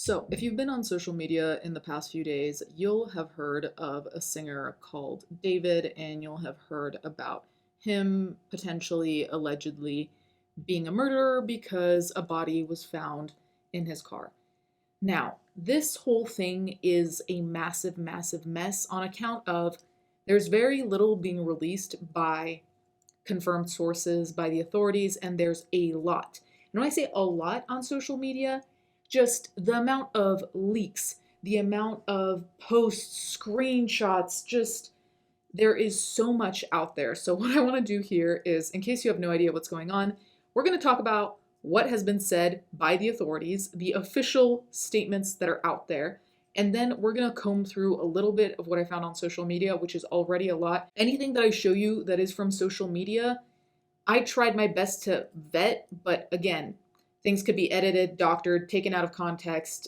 So, if you've been on social media in the past few days, you'll have heard of a singer called David, and you'll have heard about him potentially, allegedly being a murderer because a body was found in his car. Now, this whole thing is a massive, massive mess on account of there's very little being released by confirmed sources, by the authorities, and there's a lot. And when I say a lot on social media, just the amount of leaks, the amount of posts, screenshots, just there is so much out there. So, what I want to do here is, in case you have no idea what's going on, we're going to talk about what has been said by the authorities, the official statements that are out there, and then we're going to comb through a little bit of what I found on social media, which is already a lot. Anything that I show you that is from social media, I tried my best to vet, but again, things could be edited, doctored, taken out of context,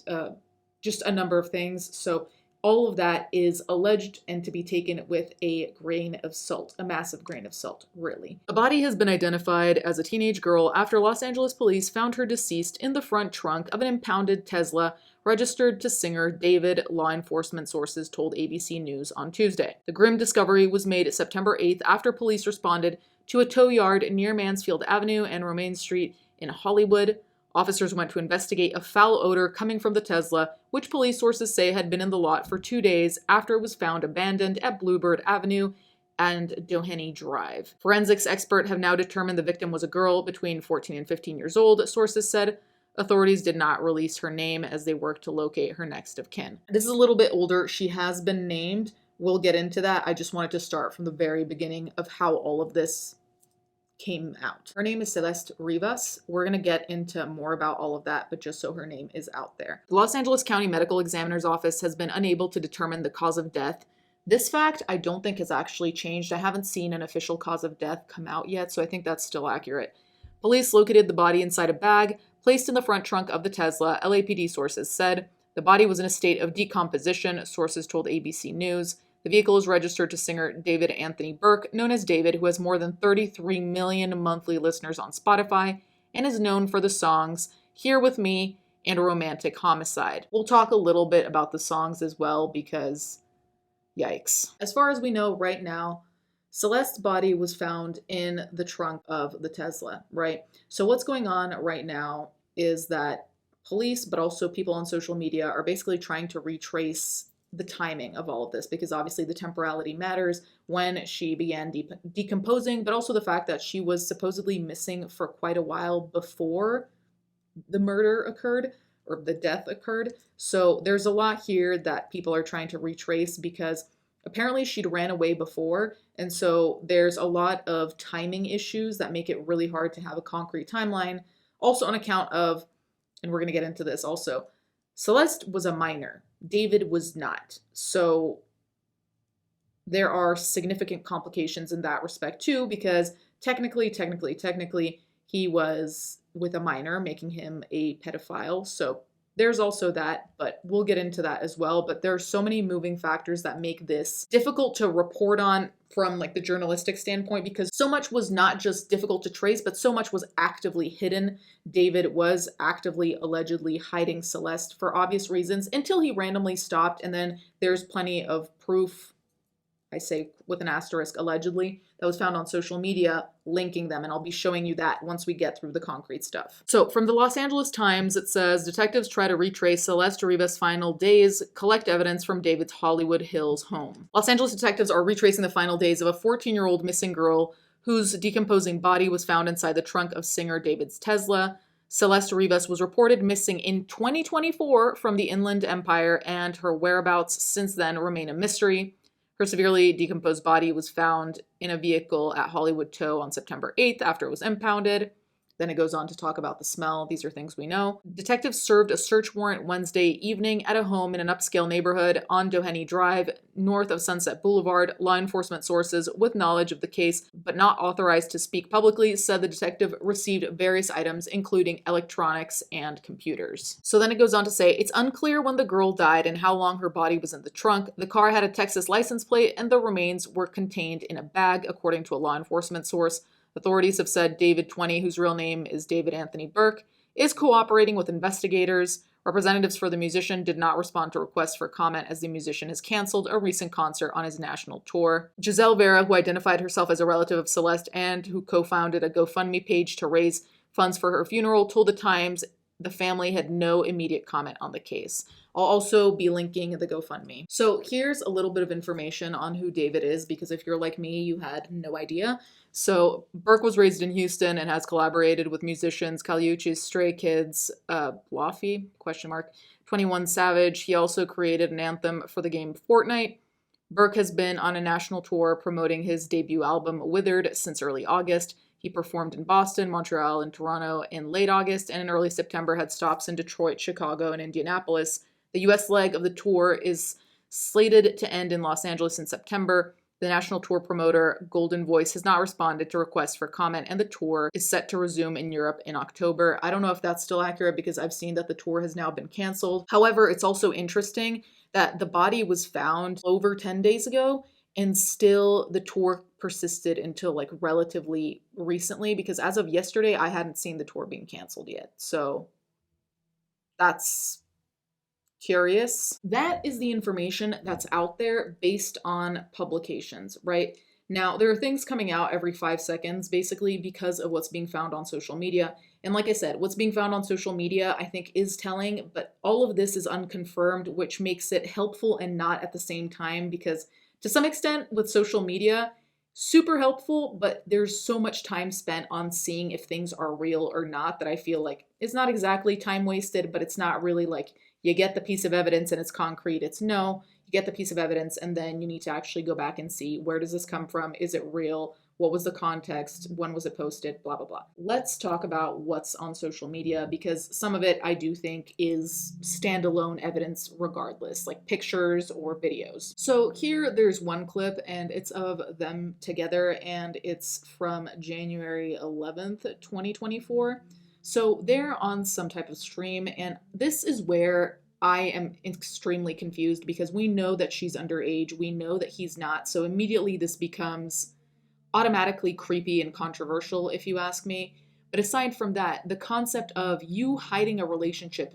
just a number of things. So all of that is alleged and to be taken with a grain of salt, a massive grain of salt, really. A body has been identified as a teenage girl after Los Angeles police found her deceased in the front trunk of an impounded Tesla registered to singer David, law enforcement sources told ABC News on Tuesday. The grim discovery was made September 8th after police responded to a tow yard near Mansfield Avenue and Romaine Street in Hollywood. Officers went to investigate a foul odor coming from the Tesla, which police sources say had been in the lot for 2 days after it was found abandoned at Bluebird Avenue and Doheny Drive. Forensics experts have now determined the victim was a girl between 14 and 15 years old, sources said. Authorities did not release her name as they worked to locate her next of kin. This is a little bit older. She has been named. We'll get into that. I just wanted to start from the very beginning of how all of this came out. Her name is Celeste Rivas. We're going to get into more about all of that, but just so her name is out there. The Los Angeles County Medical Examiner's Office has been unable to determine the cause of death. This fact I don't think has actually changed. I haven't seen an official cause of death come out yet, so I think that's still accurate. Police located the body inside a bag placed in the front trunk of the Tesla, LAPD sources said. The body was in a state of decomposition, sources told ABC News. The vehicle is registered to singer David Anthony Burke, known as David, who has more than 33 million monthly listeners on Spotify and is known for the songs Here With Me and Romantic Homicide. We'll talk a little bit about the songs as well because, yikes. As far as we know right now, Celeste's body was found in the trunk of the Tesla, right? So what's going on right now is that police, but also people on social media, are basically trying to retrace the timing of all of this, because obviously the temporality matters when she began decomposing, but also the fact that she was supposedly missing for quite a while before the murder occurred or the death occurred. So there's a lot here that people are trying to retrace because apparently she'd ran away before, and so there's a lot of timing issues that make it really hard to have a concrete timeline. Also on account of, and we're going to get into this also, Celeste was a minor. David was not. So there are significant complications in that respect too, because technically, he was with a minor, making him a pedophile. So there's also that, but we'll get into that as well. But there are so many moving factors that make this difficult to report on from like the journalistic standpoint, because so much was not just difficult to trace, but so much was actively hidden. David was actively, allegedly hiding Celeste for obvious reasons until he randomly stopped. And then there's plenty of proof, I say with an asterisk, allegedly, that was found on social media linking them. And I'll be showing you that once we get through the concrete stuff. So from the Los Angeles Times, it says, detectives try to retrace Celeste Rivas' final days, collect evidence from David's Hollywood Hills home. Los Angeles detectives are retracing the final days of a 14-year-old missing girl whose decomposing body was found inside the trunk of singer David's Tesla. Celeste Rivas was reported missing in 2024 from the Inland Empire, and her whereabouts since then remain a mystery. Her severely decomposed body was found in a vehicle at Hollywood Tow on September 8th after it was impounded. Then it goes on to talk about the smell. These are things we know. Detectives served a search warrant Wednesday evening at a home in an upscale neighborhood on Doheny Drive, north of Sunset Boulevard. Law enforcement sources with knowledge of the case, but not authorized to speak publicly, said the detective received various items, including electronics and computers. So then it goes on to say, it's unclear when the girl died and how long her body was in the trunk. The car had a Texas license plate, and the remains were contained in a bag, according to a law enforcement source. Authorities have said David, 20, whose real name is David Anthony Burke, is cooperating with investigators. Representatives for the musician did not respond to requests for comment as the musician has canceled a recent concert on his national tour. Giselle Vera, who identified herself as a relative of Celeste and who co-founded a GoFundMe page to raise funds for her funeral, told The Times the family had no immediate comment on the case. I'll also be linking the GoFundMe. So here's a little bit of information on who David is, because if you're like me, you had no idea. So Burke was raised in Houston and has collaborated with musicians Caliucci's Stray Kids, Bluffy, 21 Savage. He also created an anthem for the game Fortnite. Burke has been on a national tour promoting his debut album Withered since early August. He performed in Boston, Montreal, and Toronto in late August, and in early September had stops in Detroit, Chicago, and Indianapolis. The US leg of the tour is slated to end in Los Angeles in September. The national tour promoter, Golden Voice, has not responded to requests for comment, and the tour is set to resume in Europe in October. I don't know if that's still accurate because I've seen that the tour has now been canceled. However, it's also interesting that the body was found over 10 days ago, and still the tour persisted until like relatively recently, because as of yesterday, I hadn't seen the tour being canceled yet. So that's curious. That is the information that's out there based on publications, right? Now, there are things coming out every 5 seconds, basically because of what's being found on social media. And like I said, what's being found on social media, I think, is telling, but all of this is unconfirmed, which makes it helpful and not at the same time, because to some extent with social media, super helpful, but there's so much time spent on seeing if things are real or not that I feel like it's not exactly time wasted, but it's not really like you get the piece of evidence and it's concrete. It's no, you get the piece of evidence and then you need to actually go back and see, where does this come from? Is it real? What was the context? When was it posted? Blah, blah, blah. Let's talk about what's on social media, because some of it I do think is standalone evidence regardless, like pictures or videos. So here there's one clip and it's of them together and it's from January 11th, 2024. So they're on some type of stream, and this is where I am extremely confused, because we know that she's underage, we know that he's not, so immediately this becomes automatically creepy and controversial, if you ask me. But aside from that, the concept of you hiding a relationship,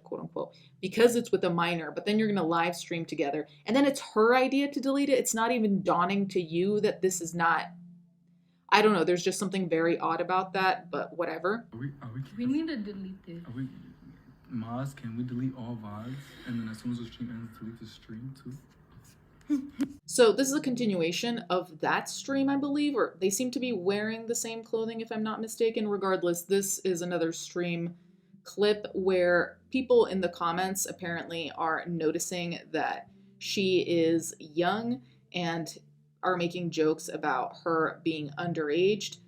quote unquote, because it's with a minor, but then you're going to live stream together, and then it's her idea to delete it. It's not even dawning to you that this is not, I don't know, there's just something very odd about that, but whatever. We need to delete this. Maz, can we delete all VODs? And then as soon as the stream ends, delete the stream too? So this is a continuation of that stream, I believe, or they seem to be wearing the same clothing, if I'm not mistaken. Regardless, this is another stream clip where people in the comments apparently are noticing that she is young and are making jokes about her being underaged.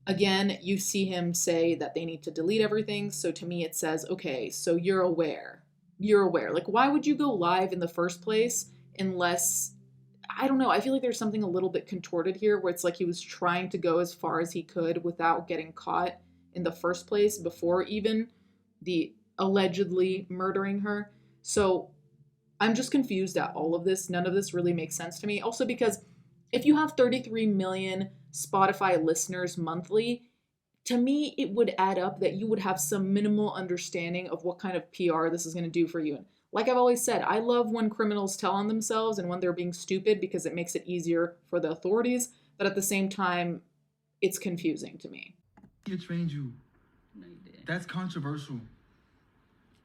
Again, you see him say that they need to delete everything. So to me, it says, okay, so you're aware. You're aware. Like, why would you go live in the first place unless, I don't know, I feel like there's something a little bit contorted here where it's like he was trying to go as far as he could without getting caught in the first place before even the allegedly murdering her. So I'm just confused at all of this. None of this really makes sense to me. Also because if you have 33 million Spotify listeners monthly, to me, it would add up that you would have some minimal understanding of what kind of PR this is going to do for you. And like I've always said, I love when criminals tell on themselves and when they're being stupid, because it makes it easier for the authorities. But at the same time, it's confusing to me. He trained you. No, you didn't. That's controversial.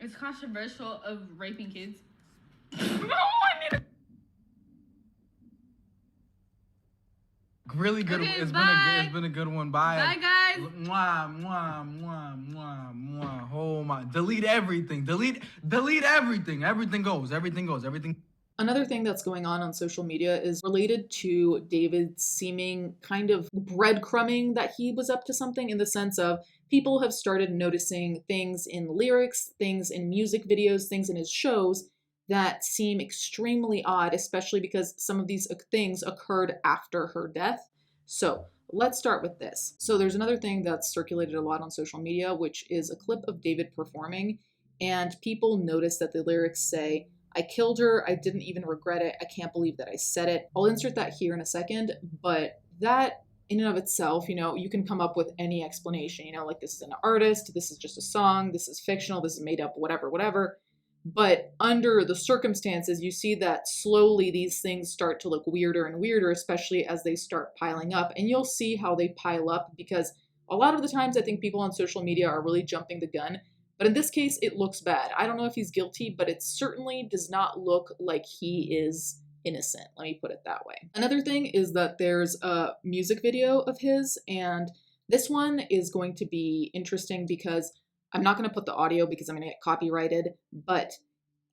It's controversial of raping kids. Really good. Okay, It's been a good one. Bye. Bye, guys. Mwah, mwah, mwah, mwah, mwah. Oh my! Delete everything. Delete everything. Everything goes. Another thing that's going on social media is related to David's seeming kind of breadcrumbing that he was up to something, in the sense of people have started noticing things in lyrics, things in music videos, things in his shows that seem extremely odd, especially because some of these things occurred after her death. So let's start with this. So there's another thing that's circulated a lot on social media, which is a clip of David performing, and people notice that the lyrics say, "I killed her, I didn't even regret it, I can't believe that I said it." I'll insert that here in a second, but that in and of itself, you can come up with any explanation, like this is an artist, this is just a song, this is fictional, this is made up, whatever, whatever. But under the circumstances, you see that slowly these things start to look weirder and weirder, especially as they start piling up. And you'll see how they pile up, because a lot of the times I think people on social media are really jumping the gun. But in this case, it looks bad. I don't know if he's guilty, but it certainly does not look like he is innocent. Let me put it that way. Another thing is that there's a music video of his, and this one is going to be interesting because I'm not going to put the audio because I'm going to get copyrighted, but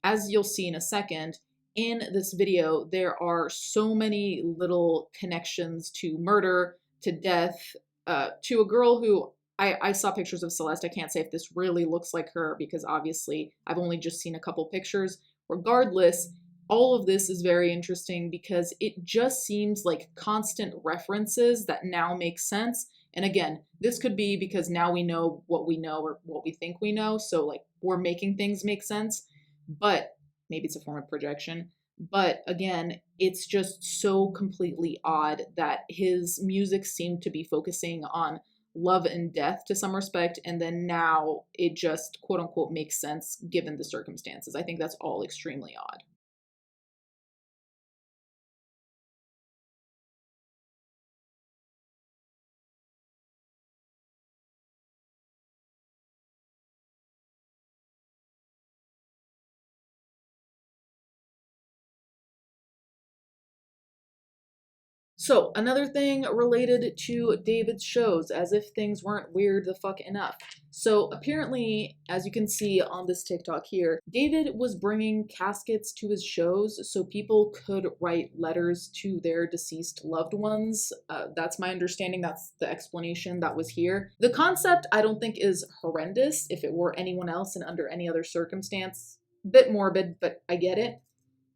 as you'll see in a second, in this video, there are so many little connections to murder, to death, to a girl who I saw pictures of Celeste. I can't say if this really looks like her because obviously I've only just seen a couple pictures. Regardless, all of this is very interesting because it just seems like constant references that now make sense. And again, this could be because now we know or what we think we know. So like we're making things make sense, but maybe it's a form of projection. But again, it's just so completely odd that his music seemed to be focusing on love and death to some respect, and then now it just quote unquote makes sense given the circumstances. I think that's all extremely odd. So, another thing related to David's shows, as if things weren't weird the fuck enough. So, apparently, as you can see on this TikTok here, David was bringing caskets to his shows so people could write letters to their deceased loved ones. That's my understanding. That's the explanation that was here. The concept, I don't think, is horrendous. If it were anyone else and under any other circumstance, bit morbid, but I get it.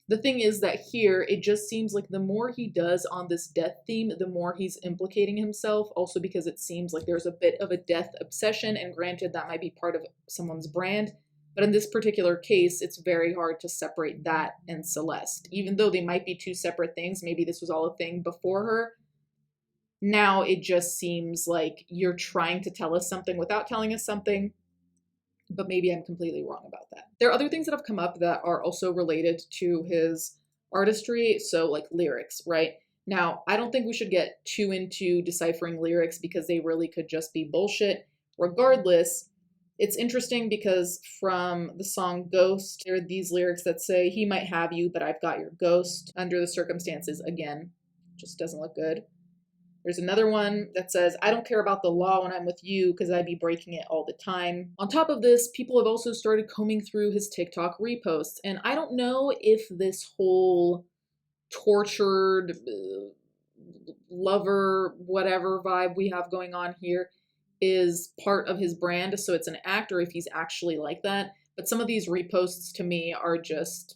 The thing is that here, it just seems like the more he does on this death theme, the more he's implicating himself, also because it seems like there's a bit of a death obsession, and granted, that might be part of someone's brand, but in this particular case, it's very hard to separate that and Celeste. Even though they might be two separate things, maybe this was all a thing before her, now it just seems like you're trying to tell us something without telling us something, but maybe I'm completely wrong about that. There are other things that have come up that are also related to his artistry, so like lyrics, right? Now, I don't think we should get too into deciphering lyrics because they really could just be bullshit. Regardless, it's interesting because from the song Ghost, there are these lyrics that say, "He might have you, but I've got your ghost." Under the circumstances, again, just doesn't look good. There's another one that says, "I don't care about the law when I'm with you because I'd be breaking it all the time." On top of this, people have also started combing through his TikTok reposts. And I don't know if this whole tortured lover, whatever vibe we have going on here is part of his brand. So it's an act, or if he's actually like that. But some of these reposts to me are just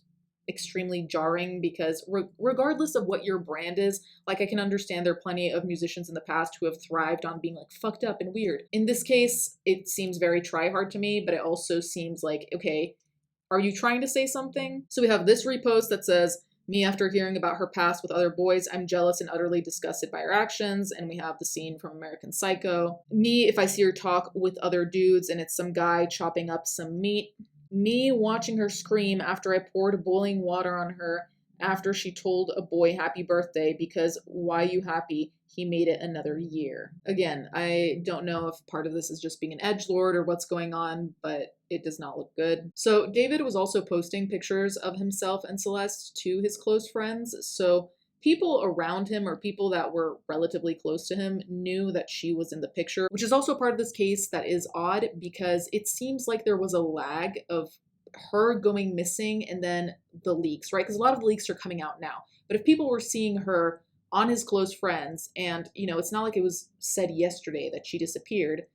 extremely jarring because regardless of what your brand is, like I can understand there are plenty of musicians in the past who have thrived on being like fucked up and weird. In this case, it seems very try hard to me, but it also seems like, okay, are you trying to say something? So we have this repost that says, "Me after hearing about her past with other boys, I'm jealous and utterly disgusted by her actions." And we have the scene from American Psycho. "Me if I see her talk with other dudes and it's some guy chopping up some meat." "Me watching her scream after I poured boiling water on her after she told a boy happy birthday because why you happy? He made it another year." Again, I don't know if part of this is just being an edgelord or what's going on, but it does not look good. So David was also posting pictures of himself and Celeste to his close friends. So people around him or people that were relatively close to him knew that she was in the picture, which is also part of this case that is odd because it seems like there was a lag of her going missing and then the leaks, right? Because a lot of the leaks are coming out now. But if people were seeing her on his close friends and, it's not like it was said yesterday that she disappeared,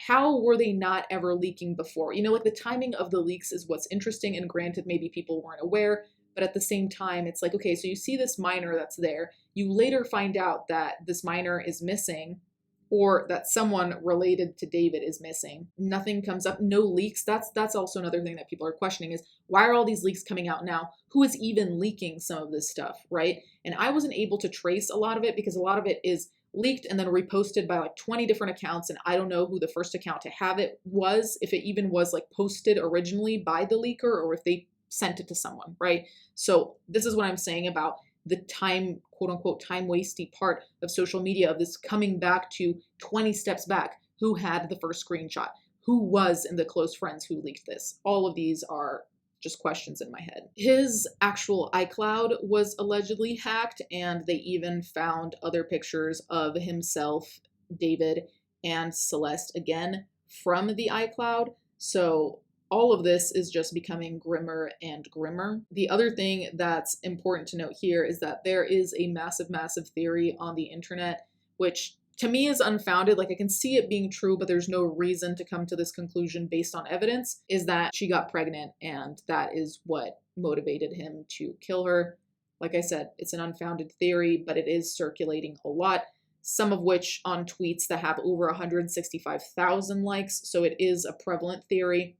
how were they not ever leaking before? Like the timing of the leaks is what's interesting, and granted, maybe people weren't aware. But at the same time, it's like, okay, so you see this minor that's there. You later find out that this minor is missing or that someone related to David is missing. Nothing comes up, no leaks. That's also another thing that people are questioning is why are all these leaks coming out now? Who is even leaking some of this stuff, right? And I wasn't able to trace a lot of it because a lot of it is leaked and then reposted by like 20 different accounts, and I don't know who the first account to have it was, if it even was like posted originally by the leaker or if they sent it to someone, right? So this is what I'm saying about the time, quote unquote, time wasty part of social media, of this coming back to 20 steps back. Who had the first screenshot? Who was in the close friends who leaked this? All of these are just questions in my head. His actual iCloud was allegedly hacked, and they even found other pictures of himself, David, and Celeste again from the iCloud. So all of this is just becoming grimmer and grimmer. The other thing that's important to note here is that there is a massive, massive theory on the internet, which to me is unfounded. Like, I can see it being true, but there's no reason to come to this conclusion based on evidence, is that she got pregnant and that is what motivated him to kill her. Like I said, it's an unfounded theory, but it is circulating a lot, some of which on tweets that have over 165,000 likes, so it is a prevalent theory.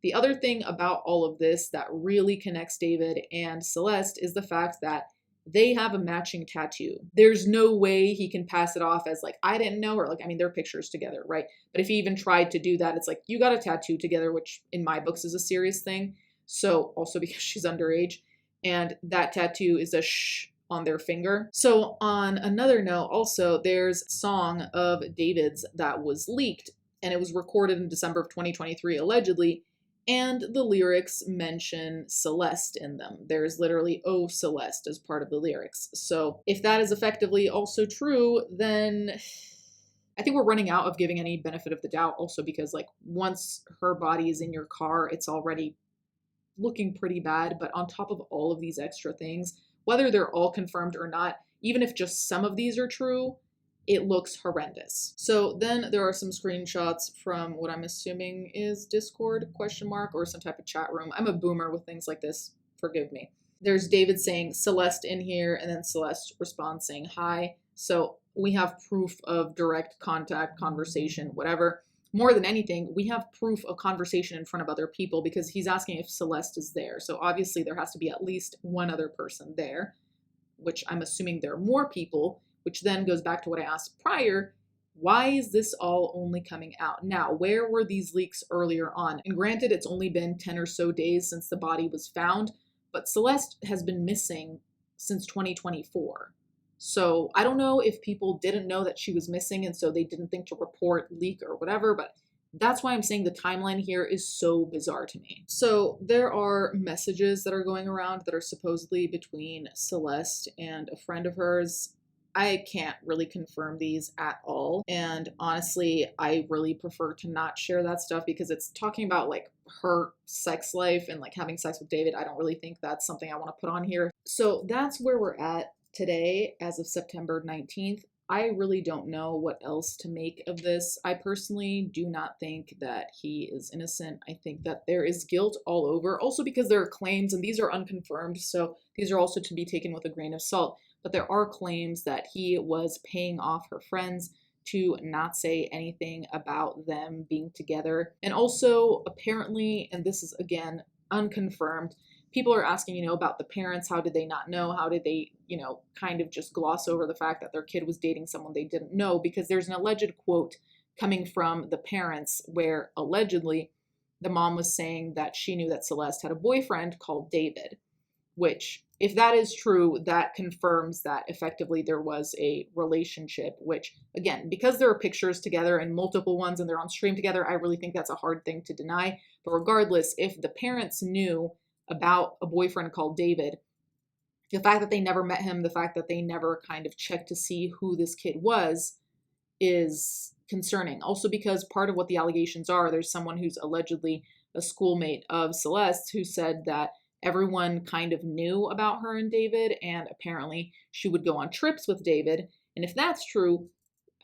The other thing about all of this that really connects David and Celeste is the fact that they have a matching tattoo. There's no way he can pass it off as like, I didn't know her. Like, I mean, they're pictures together, right? But if he even tried to do that, it's like, you got a tattoo together, which in my books is a serious thing. So also because she's underage, and that tattoo is a shh on their finger. So on another note, also, there's a song of David's that was leaked, and it was recorded in December of 2023, allegedly. And the lyrics mention Celeste in them. There's literally, "Oh, Celeste" as part of the lyrics. So if that is effectively also true, then I think we're running out of giving any benefit of the doubt, also because like once her body is in your car, it's already looking pretty bad. But on top of all of these extra things, whether they're all confirmed or not, even if just some of these are true, it looks horrendous. So then there are some screenshots from what I'm assuming is Discord, question mark, or some type of chat room. I'm a boomer with things like this, forgive me. There's David saying Celeste in here, and then Celeste responds saying hi. So we have proof of direct contact, conversation, whatever. More than anything, we have proof of conversation in front of other people because he's asking if Celeste is there. So obviously there has to be at least one other person there, which I'm assuming there are more people, which then goes back to what I asked prior. Why is this all only coming out now? Where were these leaks earlier on? And granted, it's only been 10 or so days since the body was found, but Celeste has been missing since 2024. So I don't know if people didn't know that she was missing and so they didn't think to report, leak, or whatever, but that's why I'm saying the timeline here is so bizarre to me. So there are messages that are going around that are supposedly between Celeste and a friend of hers. I can't really confirm these at all. And honestly, I really prefer to not share that stuff because it's talking about like her sex life and like having sex with David. I don't really think that's something I want to put on here. So that's where we're at today as of September 19th. I really don't know what else to make of this. I personally do not think that he is innocent. I think that there is guilt all over, also because there are claims, and these are unconfirmed, so these are also to be taken with a grain of salt. But there are claims that he was paying off her friends to not say anything about them being together. And also, apparently, and this is again unconfirmed, people are asking, about the parents. How did they not know? How did they, kind of just gloss over the fact that their kid was dating someone they didn't know? Because there's an alleged quote coming from the parents where allegedly the mom was saying that she knew that Celeste had a boyfriend called David, which, if that is true, that confirms that effectively there was a relationship, which, again, because there are pictures together and multiple ones and they're on stream together, I really think that's a hard thing to deny. But regardless, if the parents knew about a boyfriend called David, the fact that they never met him, the fact that they never kind of checked to see who this kid was, is concerning. Also because part of what the allegations are, there's someone who's allegedly a schoolmate of Celeste who said that everyone kind of knew about her and David, and apparently she would go on trips with David. And if that's true,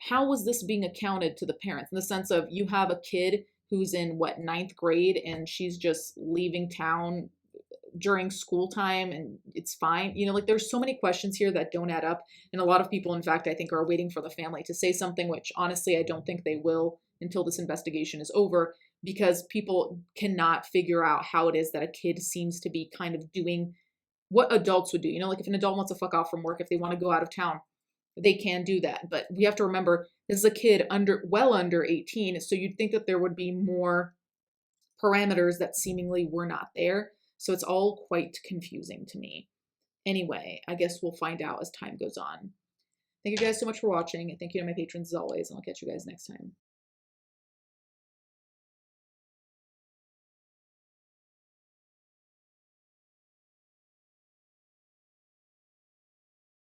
how was this being accounted to the parents? In the sense of, you have a kid who's in, ninth grade, and she's just leaving town during school time and it's fine. There's so many questions here that don't add up. And a lot of people, in fact, I think are waiting for the family to say something, which honestly, I don't think they will until this investigation is over, because people cannot figure out how it is that a kid seems to be kind of doing what adults would do. If an adult wants to fuck off from work, if they want to go out of town, they can do that. But we have to remember this is a kid well under 18, so you'd think that there would be more parameters that seemingly were not there. So it's all quite confusing to me. Anyway, I guess we'll find out as time goes on. Thank you guys so much for watching. Thank you to my patrons as always, and I'll catch you guys next time.